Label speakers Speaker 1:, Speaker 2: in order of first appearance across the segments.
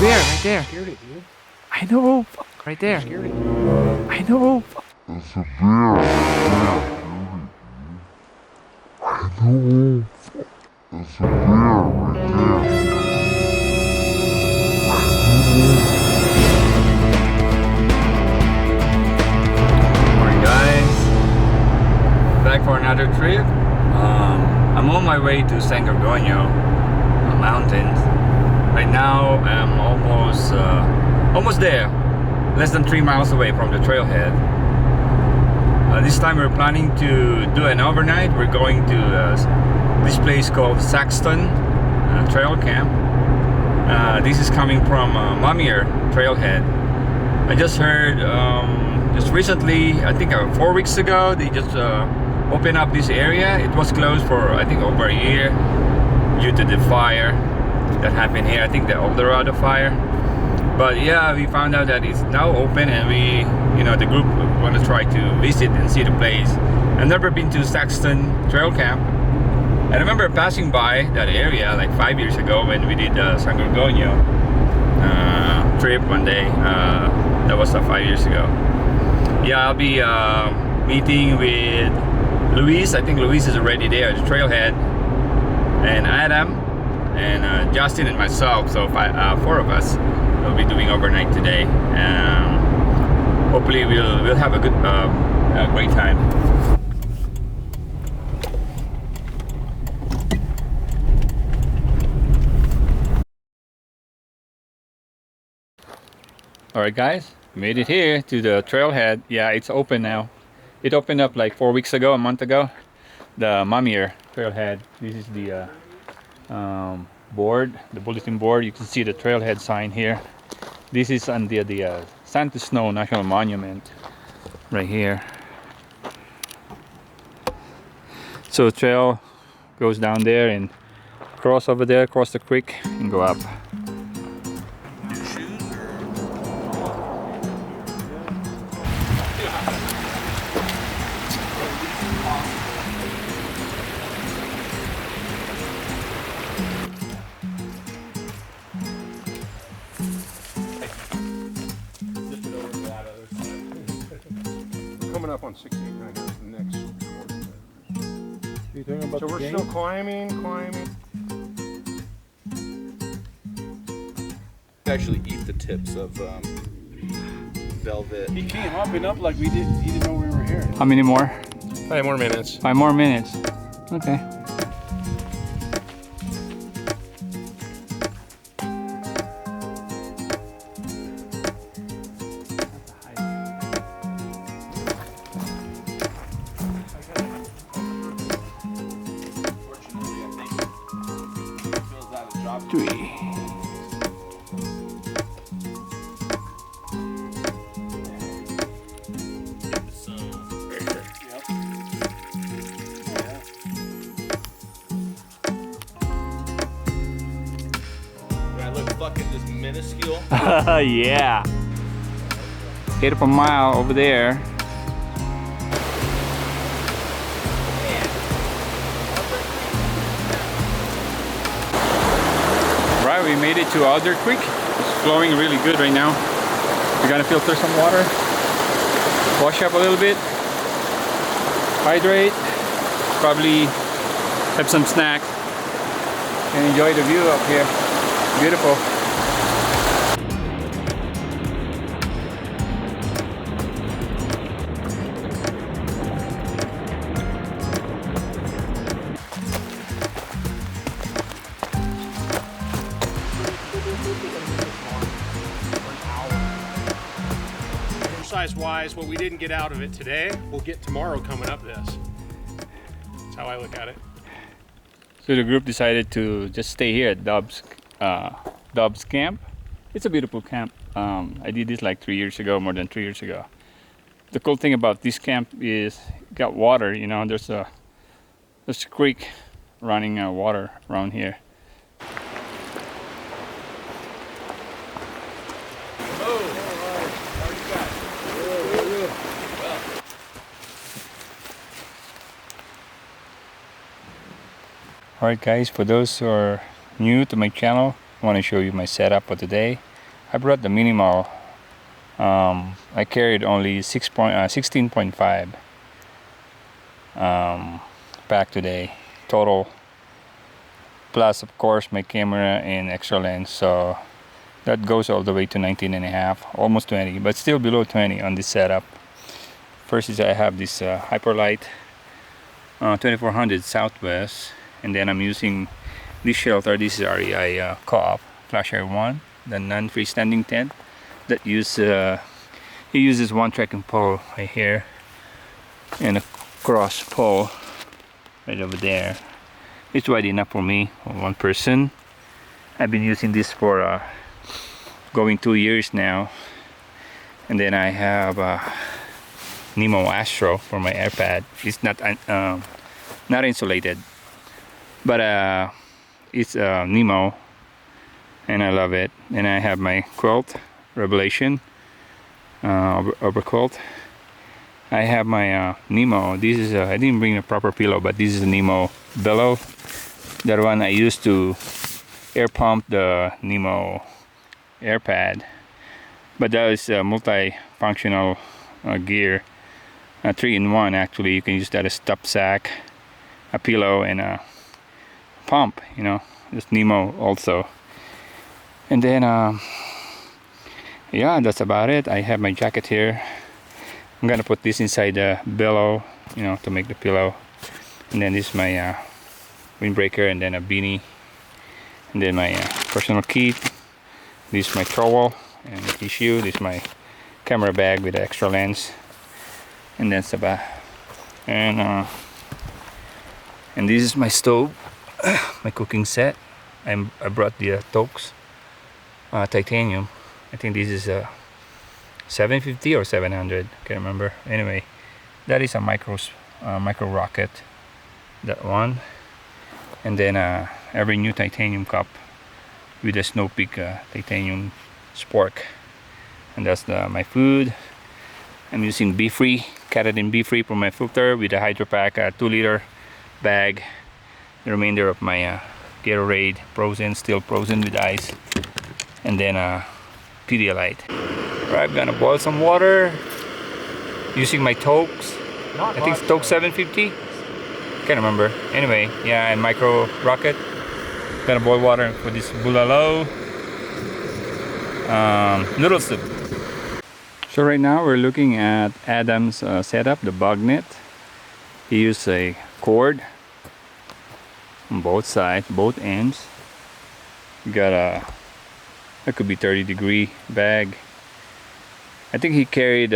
Speaker 1: bear right there.
Speaker 2: Scared it, dude.
Speaker 1: I know. Fuck, right there.
Speaker 2: Scared it.
Speaker 1: I know. Fuck.
Speaker 3: There's a bear. I know. There's a bear right there.
Speaker 1: Morning, guys. Back for another trip. I'm on my way to San Gorgonio mountains. Right now, I'm almost there. Less than 3 miles away from the trailhead. This time we're planning to do an overnight. We're going to this place called Saxton Trail Camp. This is coming from Momyer Trail Head. I just heard just recently, I think 4 weeks ago, they just opened up this area. It was closed for I think over a year due to the fire that happened here. I think the Eldorado fire. But yeah, we found out that it's now open, and we, the group want to try to visit and see the place. I've never been to Saxton Trail Camp. I remember passing by that area like 5 years ago when we did the San Gorgonio trip one day. That was 5 years ago. Yeah, I'll be meeting with Luis. I think Luis is already there at the Trailhead, and Adam, and Justin and myself. So 4 of us will be doing overnight today. Hopefully we'll have a good, great time. Alright guys, made it here to the trailhead. Yeah, it's open now. It opened up like 4 weeks ago, a month ago. The Momyer Trail Head. This is the board, the bulletin board. You can see the trailhead sign here. This is on the Sand to Snow National Monument right here. So the trail goes down there and cross over there, across the creek, and go up.
Speaker 2: Coming up on 689 the next
Speaker 4: About
Speaker 2: so we're still climbing.
Speaker 4: Actually eat the tips of velvet.
Speaker 5: He came hopping up like we did. He didn't know we were here.
Speaker 1: How many more?
Speaker 2: 5 more minutes.
Speaker 1: 5 more minutes. Okay.
Speaker 4: Fucking just minuscule.
Speaker 1: Yeah. 8 up a mile over there. Right, we made it to Alger Creek. It's flowing really good right now. We're gonna filter some water, wash up a little bit, hydrate, probably have some snack, and enjoy the view up here. Beautiful.
Speaker 2: Exercise-wise, what we didn't get out of it today, we'll get tomorrow coming up this. That's how I look at it.
Speaker 1: So the group decided to just stay here at Dobbs Camp. It's a beautiful camp. I did this like 3 years ago, more than 3 years ago. The cool thing about this camp is it got water. There's a creek running water around here. Alright guys, for those who are new to my channel, I want to show you my setup for today. I brought the minimal. I carried only 16.5 pack today total, plus of course my camera and extra lens, so that goes all the way to 19.5, almost 20, but still below 20 on this setup. First is I have this Hyperlight 2400 Southwest, and then I'm using this shelter. This is REI Co-op Flash Air 1, the non-freestanding tent that he uses one trekking pole right here and a cross pole right over there. It's wide enough for me, for one person. I've been using this for going 2 years now. And then I have Nemo Astro for my AirPad. It's not insulated, but it's Nemo, and I love it. And I have my quilt, Revelation over quilt. I have my Nemo. This is I didn't bring a proper pillow, but this is a Nemo Bellow. That one I used to air pump the Nemo AirPad, but that is a multi-functional gear, 3-in-1 actually. You can use that as top sack, a pillow, and a pump, you know, just Nemo also. And then yeah, that's about it. I have my jacket here. I'm gonna put this inside the bellow, you know, to make the pillow. And then this is my windbreaker, and then a beanie, and then my personal kit. This is my trowel and tissue. This is my camera bag with the extra lens, and that's about. And this is my stove, my cooking set. I brought the Tox titanium. I think this is a 750 or 700, can't remember. Anyway, that is a micro rocket, that one. And then every new titanium cup with a Snow Peak titanium spork. And that's my food. I'm using Be-Free, Keratin Be-Free for my filter, with a Hydro Pack 2-liter bag. The remainder of my Gatorade, frozen, still frozen with ice. And then Pedialyte. Right, I'm gonna boil some water using my Tox. I think it's Tox 750. Can't remember. Anyway, yeah, and micro rocket. Gonna boil water for this bulalo noodle soup. So right now we're looking at Adam's setup, the bug net. He used a cord on both sides, both ends. We got a, that could be 30-degree bag. I think he carried,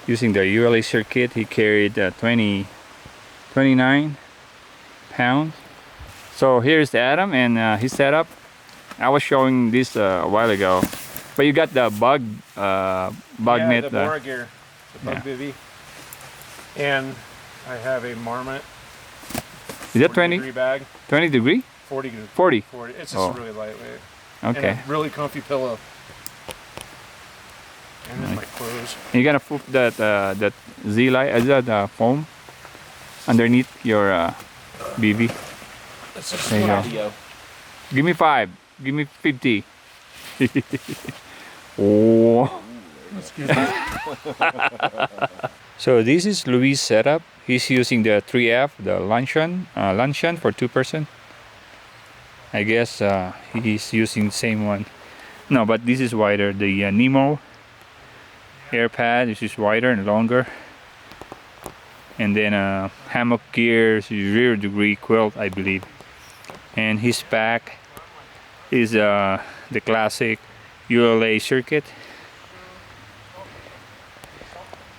Speaker 1: using the ULA circuit, he carried 29 pounds. So here's Adam and his setup. I was showing this a while ago, but you got the bug net.
Speaker 2: The Bora gear, the bug bivvy, and I have a Marmot.
Speaker 1: Is that 20
Speaker 2: degree bag?
Speaker 1: 20 degree?
Speaker 2: 40.
Speaker 1: 40.
Speaker 2: It's just really lightweight.
Speaker 1: Okay.
Speaker 2: And a really comfy pillow. And then my clothes.
Speaker 1: You gotta put that Z light, is that foam underneath your BV.
Speaker 2: That's just
Speaker 1: There you go.
Speaker 4: Audio.
Speaker 1: Give me 5. Give me 50. Oh.
Speaker 2: That's good.
Speaker 1: So this is Luis' setup. He's using the 3F, the luncheon for 2 person. I guess he's using the same one. No, but this is wider. The Nemo AirPad, this is wider and longer. And then hammock gear, 0-degree quilt, I believe. And his pack is the classic ULA circuit.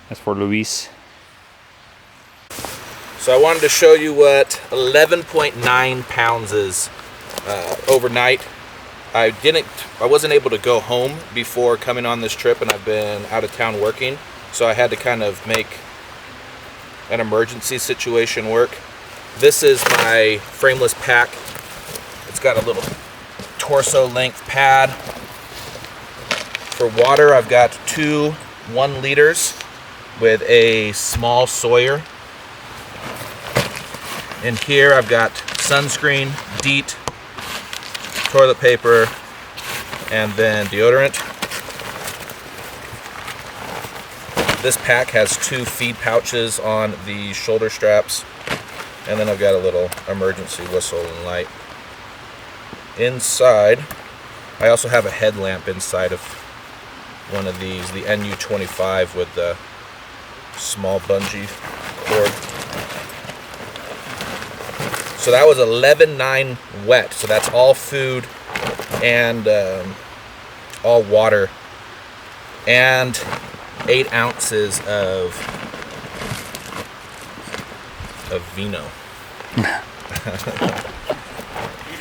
Speaker 1: That's for Luis.
Speaker 4: So I wanted to show you what 11.9 pounds is overnight. I wasn't able to go home before coming on this trip, and I've been out of town working, so I had to kind of make an emergency situation work. This is my frameless pack. It's got a little torso length pad. For water, I've got 2 1-liters with a small Sawyer. In here I've got sunscreen, DEET, toilet paper, and then deodorant. This pack has 2 feed pouches on the shoulder straps, and then I've got a little emergency whistle and light. Inside, I also have a headlamp inside of one of these, the NU25 with the small bungee cord. So that was 11.9 wet, so that's all food and all water, and 8 ounces of vino.
Speaker 2: 8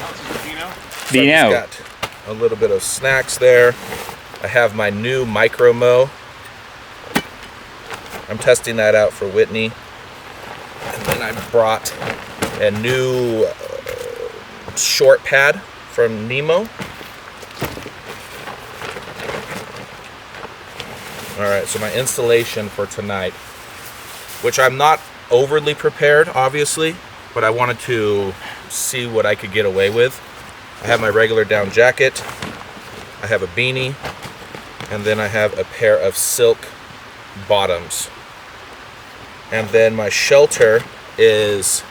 Speaker 2: ounces of vino?
Speaker 4: So I just got a little bit of snacks there. I have my new micro mow. I'm testing that out for Whitney. And then I brought a new short pad from Nemo. Alright, so my installation for tonight, which I'm not overly prepared, obviously, but I wanted to see what I could get away with. I have my regular down jacket, I have a beanie, and then I have a pair of silk bottoms. And then my shelter is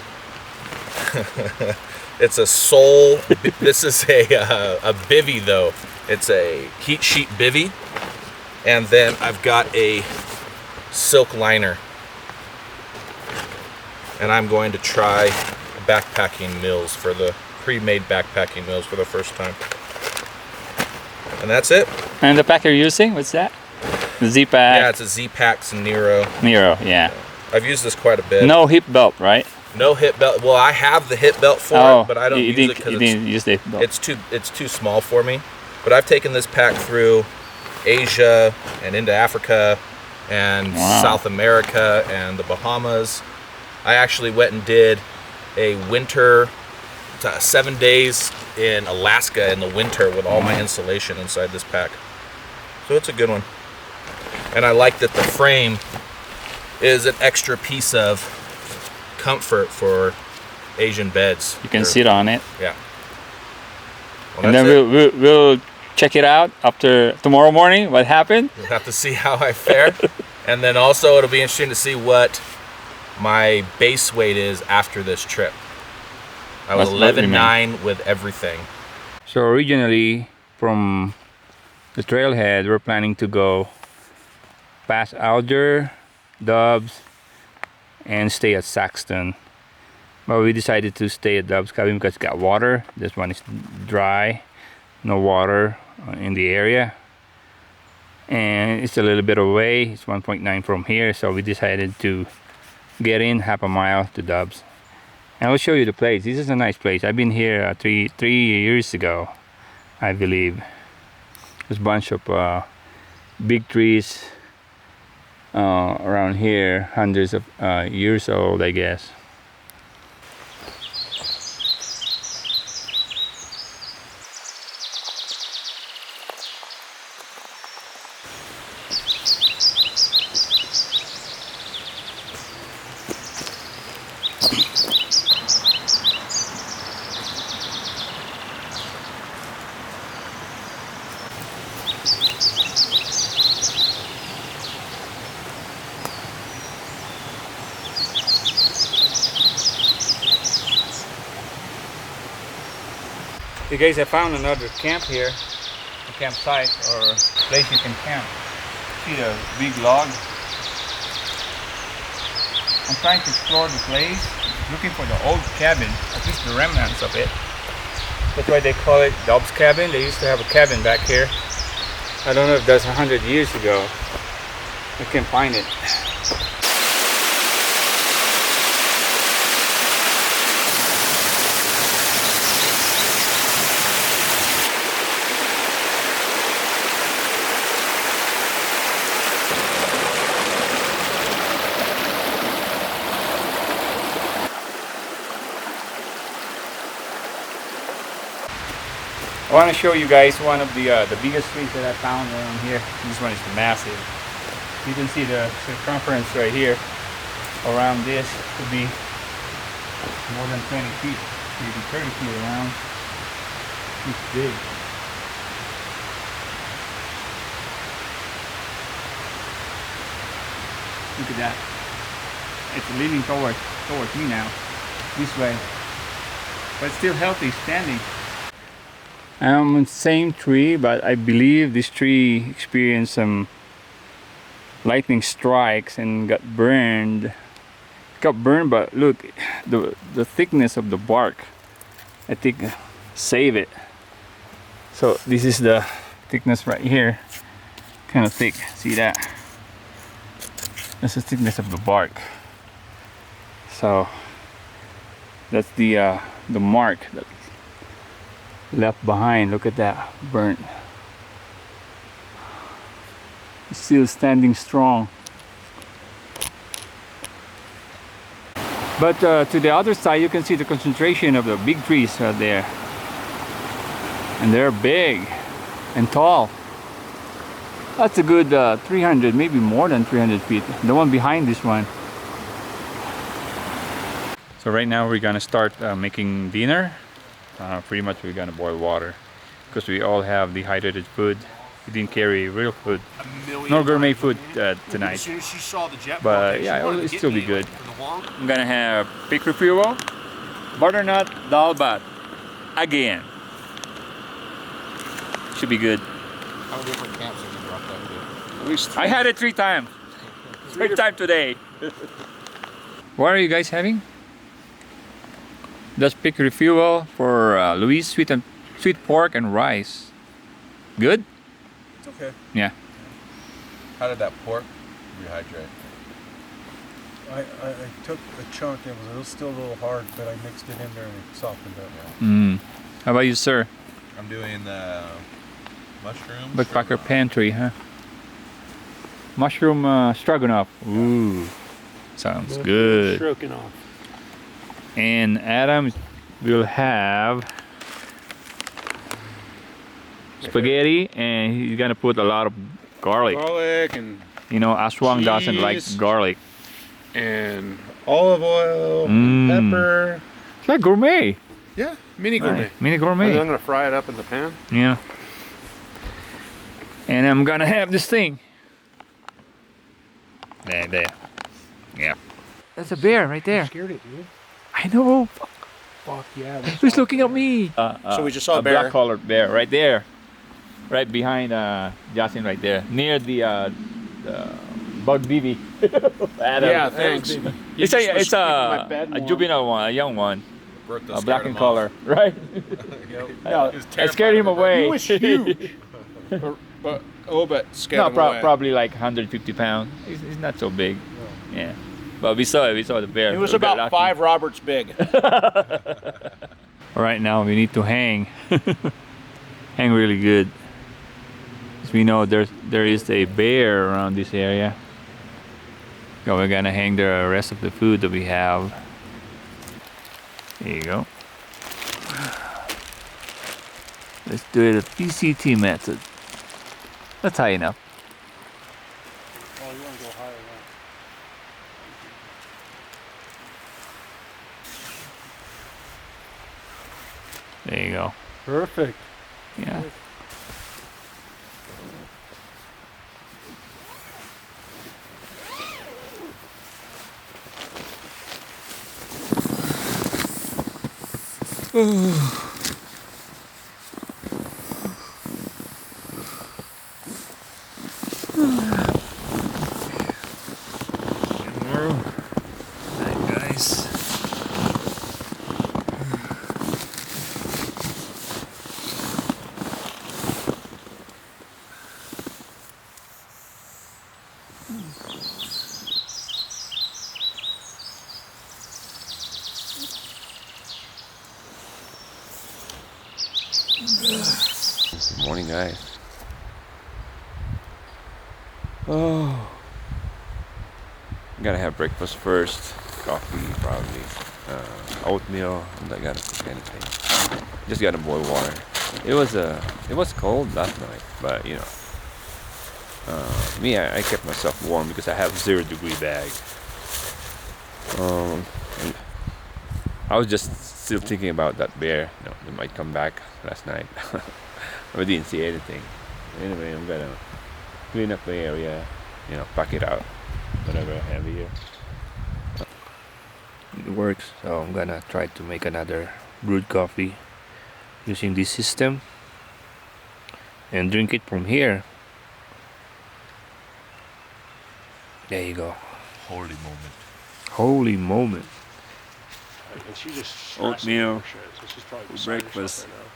Speaker 4: it's a sole. This is a bivvy though. It's a heat sheet bivvy, and then I've got a silk liner. And I'm going to try backpacking mills for the pre-made backpacking mills for the first time. And that's it.
Speaker 1: And the pack you're using, what's that? The Z-Pack?
Speaker 4: Yeah, it's a Z-Pack's Nero.
Speaker 1: Nero, yeah.
Speaker 4: I've used this quite a bit.
Speaker 1: No hip belt, right?
Speaker 4: No hip belt. Well, I have the hip belt for it, but I don't use it because
Speaker 1: use the hip belt.
Speaker 4: it's too small for me. But I've taken this pack through Asia and into Africa and South America and the Bahamas. I actually went and did a winter, 7 days in Alaska in the winter with all my insulation inside this pack. So it's a good one. And I like that the frame is an extra piece of comfort for Asian beds.
Speaker 1: You can sit on it.
Speaker 4: Yeah. Well,
Speaker 1: And then we'll check it out after tomorrow morning, what happened.
Speaker 4: We'll have to see how I fare. And then also it'll be interesting to see what my base weight is after this trip. I was 11.9 with everything.
Speaker 1: So originally from the Trailhead, we're planning to go past Alger, Dobbs, and stay at Saxton. But we decided to stay at Dobbs Camp because it's got water. This one is dry, no water in the area. And it's a little bit away. It's 1.9 from here, so we decided to get in half a mile to Dobbs. And I'll show you the place. This is a nice place. I've been here three years ago, I believe. There's a bunch of big trees around here, hundreds of years old, I guess. You guys, I found another camp here, a campsite or place you can camp. See the big log? I'm trying to explore the place, looking for the old cabin, at least the remnants of it. That's why they call it Dobbs Cabin. They used to have a cabin back here. I don't know if that's 100 years ago. I can't find it. I want to show you guys one of the biggest trees that I found around here. This one is massive. You can see the circumference right here around this could be more than 20 feet, maybe 30 feet around. It's big. Look at that. It's leaning towards me now. This way. But it's still healthy, standing. I'm on the same tree, but I believe this tree experienced some lightning strikes and got burned. But look, the thickness of the bark, I think, save it. So this is the thickness right here, kind of thick. See that? That's the thickness of the bark. So that's the mark that left behind. Look at that, burnt. It's still standing strong. But to the other side, you can see the concentration of the big trees right there. And they're big and tall. That's a good 300, maybe more than 300 feet. The one behind this one. So right now we're gonna start making dinner. Pretty much we're gonna boil water because we all have dehydrated food. We didn't carry real food, no gourmet food tonight.
Speaker 2: As soon as she saw the jet,
Speaker 1: But yeah, it'll still be good. I'm gonna have pig refuel, butternut dal bhat again. Should be good.
Speaker 4: How many different camps have you brought that to?
Speaker 2: At least
Speaker 1: I had it 3 times. Third time today. What are you guys having? That's pig refuel for Luis, sweet pork and rice. Good?
Speaker 5: It's okay.
Speaker 1: Yeah.
Speaker 4: How did that pork rehydrate?
Speaker 5: I took a chunk. It was still a little hard, but I mixed it in there and it softened up.
Speaker 1: Mm. How about you, sir?
Speaker 4: I'm doing the mushrooms.
Speaker 1: Backpacker pantry, huh? Mushroom stroganoff. Ooh, sounds good.
Speaker 2: stroking off.
Speaker 1: And Adam will have spaghetti, and he's gonna put a lot of garlic.
Speaker 2: Garlic and
Speaker 1: You know, Aswang doesn't like
Speaker 2: cheese.
Speaker 1: garlic.
Speaker 2: Olive oil, pepper.
Speaker 1: It's like gourmet.
Speaker 2: Yeah, mini gourmet.
Speaker 1: Mini
Speaker 2: And then
Speaker 1: gourmet.
Speaker 2: I'm gonna fry it up in the pan.
Speaker 1: Yeah. And I'm gonna have this thing. There. Yeah. That's a bear right there.
Speaker 2: Scared it, dude.
Speaker 1: I know.
Speaker 2: Fuck yeah.
Speaker 1: Who's looking at me?
Speaker 2: So we just saw a bear.
Speaker 1: black-collared bear right there, right behind Justin, right there, near the bug BB. Adam.
Speaker 2: Yeah, thanks.
Speaker 1: It's a juvenile one, a young one, black in color, right? No, I scared him away.
Speaker 2: He was huge. but a little bit scared
Speaker 1: No,
Speaker 2: him away.
Speaker 1: probably like 150 pounds. He's not so big. Yeah, but we saw the bear.
Speaker 2: He was
Speaker 1: We got
Speaker 2: about
Speaker 1: lucky.
Speaker 2: 5 Roberts big.
Speaker 1: Right now we need to hang hang really good, because we know there is a bear around this area. So we're gonna hang the rest of the food that we have. There you go. Let's do it the PCT method. That's high enough.
Speaker 5: Oh, you want to go higher now.
Speaker 1: There you go.
Speaker 5: Perfect.
Speaker 1: Yeah. Tomorrow night, guys.
Speaker 6: Good morning, guys.
Speaker 1: Oh.
Speaker 6: Gotta have breakfast first. Coffee, probably. Oatmeal. I'm not gonna cook anything. Just gotta boil water. It was cold last night, but you know, I kept myself warm because I have 0-degree bag. And I was just still thinking about that bear. You know, it might come back last night. I didn't see anything. Anyway, I'm gonna clean up the area, you know, pack it out. whatever I have here. It works, so I'm gonna try to make another brewed coffee using this system and drink it from here. There you go.
Speaker 4: Holy moment.
Speaker 6: Holy moment.
Speaker 2: And she just
Speaker 6: Oatmeal
Speaker 2: stressing over shit, so she's probably
Speaker 6: for
Speaker 2: beside
Speaker 6: breakfast.
Speaker 2: herself right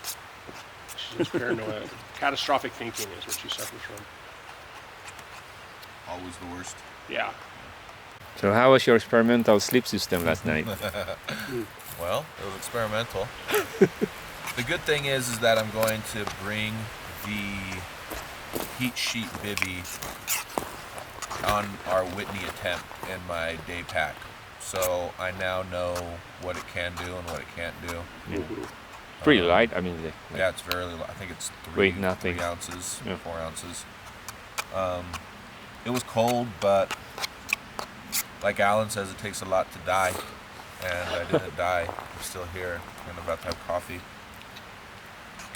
Speaker 2: now. She's just paranoid. Catastrophic thinking is what she suffers from.
Speaker 4: Always the worst.
Speaker 2: Yeah.
Speaker 6: So how was your experimental sleep system last night?
Speaker 4: Well, it was experimental. The good thing is that I'm going to bring the heat sheet bivvy on our Whitney attempt in my day pack. So I now know what it can do and what it can't do.
Speaker 6: Pretty light. I mean,
Speaker 4: Yeah, it's very light. I think it's
Speaker 6: Weight nothing.
Speaker 4: 3 ounces,
Speaker 6: Yeah.
Speaker 4: 4 ounces. It was cold, but like Alan says, it takes a lot to die. And I didn't die. I'm still here and I'm about to have coffee.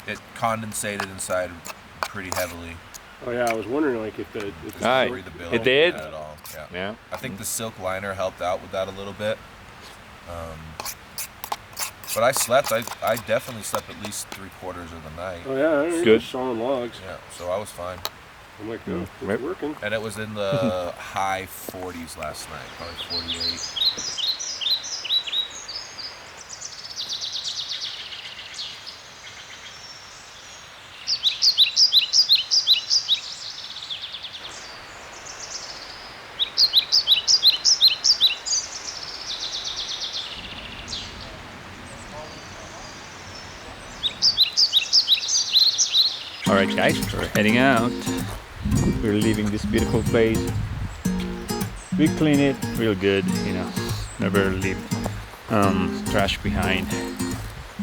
Speaker 4: It condensated inside pretty heavily.
Speaker 2: Oh yeah, I was wondering like if the
Speaker 6: Aye.
Speaker 4: Didn't breathability
Speaker 6: It did?
Speaker 4: at all. Yeah.
Speaker 6: yeah.
Speaker 4: I think the silk liner helped out with that a little bit. But I slept. I definitely slept at least 3/4 of the night.
Speaker 2: Oh yeah, I
Speaker 6: Good.
Speaker 2: just sawing logs.
Speaker 4: Yeah, so I was fine.
Speaker 2: I'm like, oh,
Speaker 6: Right.
Speaker 2: it's working.
Speaker 4: And it was in the high 40s last night, probably 48.
Speaker 6: Alright guys, we're heading out. We're leaving this beautiful place. We clean it real good, you know, never leave trash behind.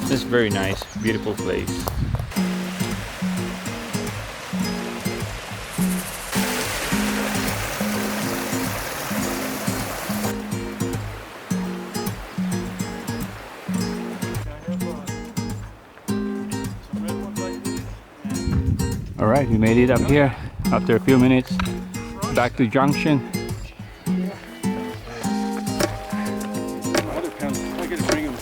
Speaker 6: It's very nice, beautiful place. Alright, we made it up here after a few minutes. Back to junction.
Speaker 2: Other pounds. I gotta bring them.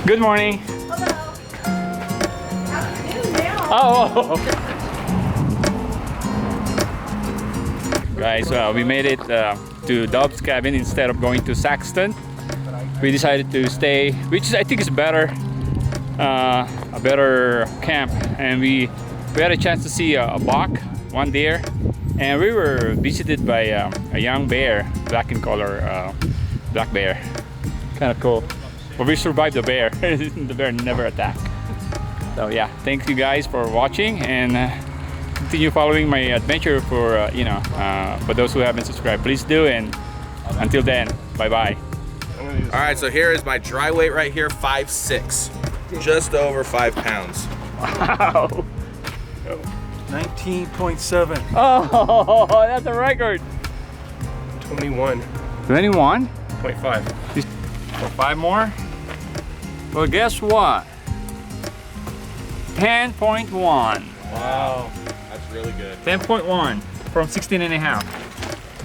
Speaker 6: Good morning.
Speaker 7: Hello. Afternoon now.
Speaker 6: Oh. Guys, we made it to Dobbs cabin instead of going to Saxton. We decided to stay, which is, I think is better, a better camp, and we had a chance to see a buck, one deer, and we were visited by a young bear, black in color, black bear. Kind of cool. But we survived the bear. The bear never attacked. So yeah, thank you guys for watching, and continue following my adventure for for those who haven't subscribed, please do, and until then, bye bye.
Speaker 4: All right, so here is my dry weight right here, 5'6", just over 5 pounds.
Speaker 6: Wow.
Speaker 5: 19.7.
Speaker 6: Oh, that's a record.
Speaker 2: 21.5.
Speaker 6: 21. So 5 more. Well, guess what? 10.1.
Speaker 4: Wow, that's really good.
Speaker 6: 10.1 from 16 and a half.